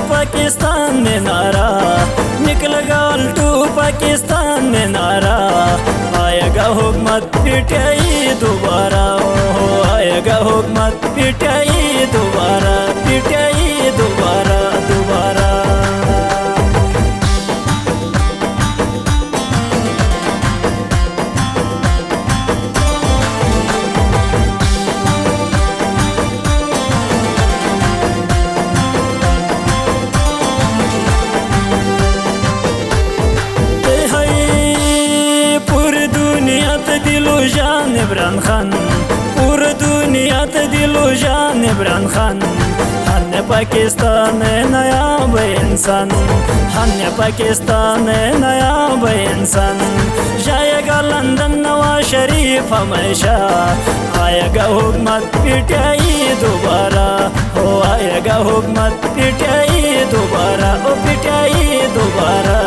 पाकिस्तान में नारा निकलेगा उल्टू पाकिस्तान में नारा आएगा हुकूमत पिटाई दोबारा आएगा हुकूमत पिटाई दोबारा पिटाई दोबारा दोबारा। दिलो जान इमरान खान पूरी दुनिया ते दिलो जान इमरान खान हन पाकिस्तान नया इंसान हन पाकिस्तान नया इंसान जाएगा लंदन नवाज शरीफ हमेशा आएगा हुकूमत पिटाई दोबारा हो आएगा हुकूमत पिटाई दोबारा ओ पिटाई दोबारा।